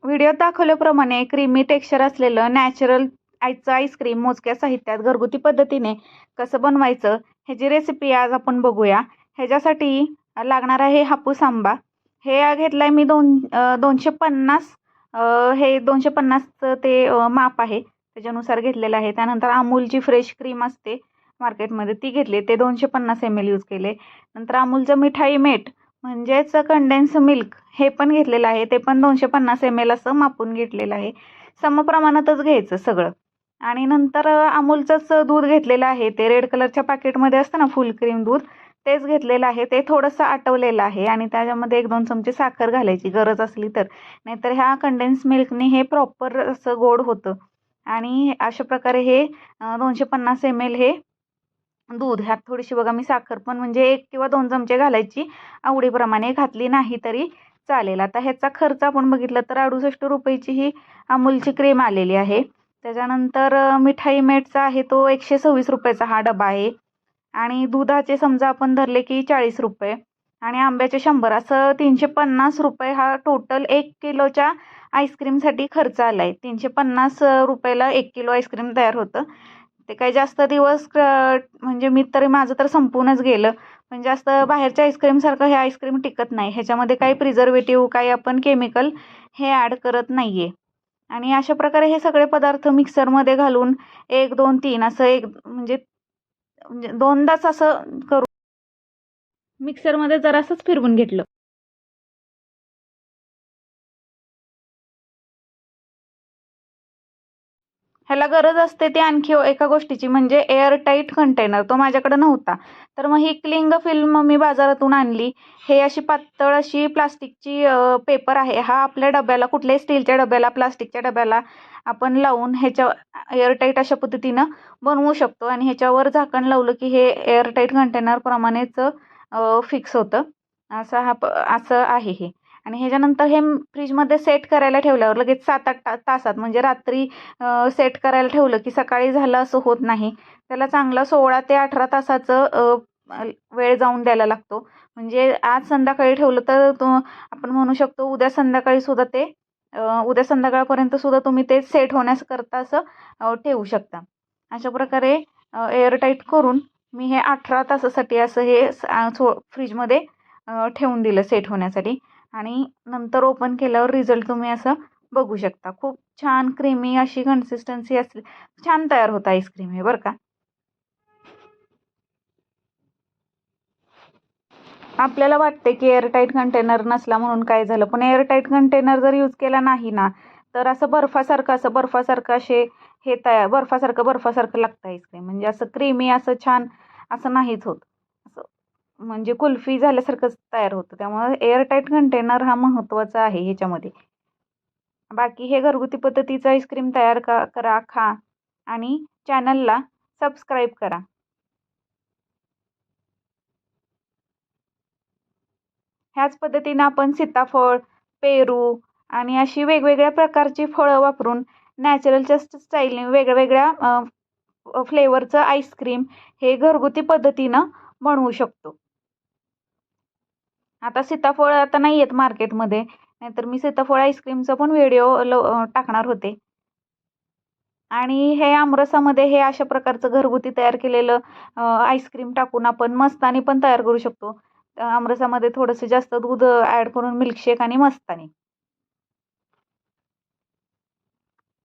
व्हिडिओत दाखवल्याप्रमाणे creamy texture असलेलं नॅचरल आईस्क्रीम मोजक्या साहित्यात घरगुती पद्धतीने कसं बनवायचं ह्याची रेसिपी आज आपण बघूया. ह्याच्यासाठी लागणार आहे हापूस आंबा. हे घेतलाय मी 250. हे 250चं ते माप आहे, त्याच्यानुसार घेतलेलं आहे. त्यानंतर अमूलची फ्रेश क्रीम असते मार्केटमध्ये, ती घेतली, ते 250 ml यूज केले. नंतर अमूलचं मिठाई मेट म्हणजेच कंडेन्स मिल्क हे पण घेतलेलं आहे, ते पण 250 ml असं मापून घेतलेलं आहे. समप्रमाणातच घ्यायचं सगळं. आणि नंतर अमूलचंच दूध घेतलेलं आहे, ते रेड कलरच्या पॅकेटमध्ये असतं ना फुल क्रीम दूध, तेच घेतलेलं आहे. ते थोडंसं आटवलेलं आहे आणि त्याच्यामध्ये 1-2 चमचे साखर घालायची गरज असली तर, नाहीतर ह्या कंडेन्स मिल्कने हे प्रॉपर असं गोड होतं. आणि अशा प्रकारे हे 250 ml हे दूध, ह्यात थोडीशी बघा मी साखर पण म्हणजे 1 किंवा 2 चमचे घालायची, आवडीप्रमाणे, घातली नाही तरी चालेल. आता ह्याचा खर्च आपण बघितलं तर 68 रुपयाची ही अमूलची क्रीम आलेली आहे. त्याच्यानंतर मिठाई मेटचा आहे तो 126 रुपयाचा हा डबा आहे. आणि दुधाचे समजा आपण धरले की 40 रुपये आणि आंब्याचे 100, असं 350 रुपये हा टोटल 1 किलोच्या आईस्क्रीमसाठी खर्च आला आहे. 350 रुपयाला 1 किलो आईस्क्रीम तयार होतं. ते काही जास्त दिवस म्हणजे मी तरी माझं तर संपूनच गेलं. पण जास्त बाहेरच्या आईस्क्रीमसारखं हे आईस्क्रीम टिकत नाही. ह्याच्यामध्ये काही प्रिझर्वेटिव्ह, काही आपण केमिकल हे ॲड करत नाही आहे. आणि अशा प्रकारे हे सगळे पदार्थ मिक्सरमध्ये घालून 1, 2, 3 असं म्हणजे 2दाच असं करून मिक्सरमध्ये जरासंच फिरवून घेतलं. ह्याला गरज असते ती आणखी एका गोष्टीची, म्हणजे एअरटाईट कंटेनर. तो माझ्याकडे नव्हता, तर मग ही क्लिंग फिल्म मी बाजारातून आणली. हे अशी पातळ अशी प्लास्टिकची पेपर आहे. हा आपल्या डब्याला, कुठल्याही स्टीलच्या डब्याला, प्लास्टिकच्या डब्याला आपण लावून ह्याच्या एअरटाईट अशा पद्धतीनं बनवू शकतो. आणि ह्याच्यावर झाकण लावलं की हे एअरटाईट कंटेनरप्रमाणेच फिक्स होतं. असं आहे हे. आणि ह्याच्यानंतर हे फ्रीजमध्ये सेट करायला ठेवल्यावर लगेच 7-8 तासात, म्हणजे रात्री सेट करायला ठेवलं की सकाळी झालं असं होत नाही. त्याला चांगला 16 ते 18 तासाचं वेळ जाऊन द्यायला लागतो. म्हणजे आज संध्याकाळी ठेवलं तर आपण म्हणू शकतो उद्या संध्याकाळी सुद्धा ते उद्या संध्याकाळपर्यंत सुद्धा तुम्ही ते सेट होण्याकरता असं ठेवू शकता. अशा प्रकारे एअरटाईट करून मी हे 18 तासासाठी असं हे फ्रीजमध्ये ठेवून दिलं सेट होण्यासाठी. आणि नंतर ओपन केल्यावर रिझल्ट तुम्ही असं बघू शकता. खूप छान क्रीमी अशी कन्सिस्टन्सी असली, छान तयार होतं आईस्क्रीम हे बरं का. आपल्याला वाटते की एअरटाईट कंटेनर नसला म्हणून काय झालं, पण एअरटाईट कंटेनर जर यूज केला नाही ना, तर असं बर्फासारखं असे हे बर्फासारखं लागतं आईस्क्रीम. म्हणजे असं क्रीमी असं छान असं नाहीच होत. असं म्हणजे कुल्फी झाल्यासारखंच तयार होतं. त्यामुळे एअरटाईट कंटेनर हा महत्त्वाचा आहे ह्याच्यामध्ये. बाकी हे घरगुती पद्धतीचं आईस्क्रीम तयार करा, खा आणि चॅनलला सबस्क्राईब करा. ह्याच पद्धतीनं आपण सीताफळ, पेरू आणि अशी वेगवेगळ्या प्रकारची फळं वापरून नॅचरलच्या स्टाईलने वेगवेगळ्या फ्लेवरचं आईस्क्रीम हे घरगुती पद्धतीनं बनवू शकतो. आता सीताफळ आता नाही आहेत मार्केटमध्ये, नाहीतर मी सीताफळ आईस्क्रीमचा पण व्हिडिओ टाकणार होते. आणि हे आमरसामध्ये हे अशा प्रकारचं घरगुती तयार केलेलं आईस्क्रीम टाकून आपण मस्तानी पण तयार करू शकतो. आमरसामध्ये थोडंसं जास्त दूध ॲड करून मिल्कशेक आणि मस्तानी.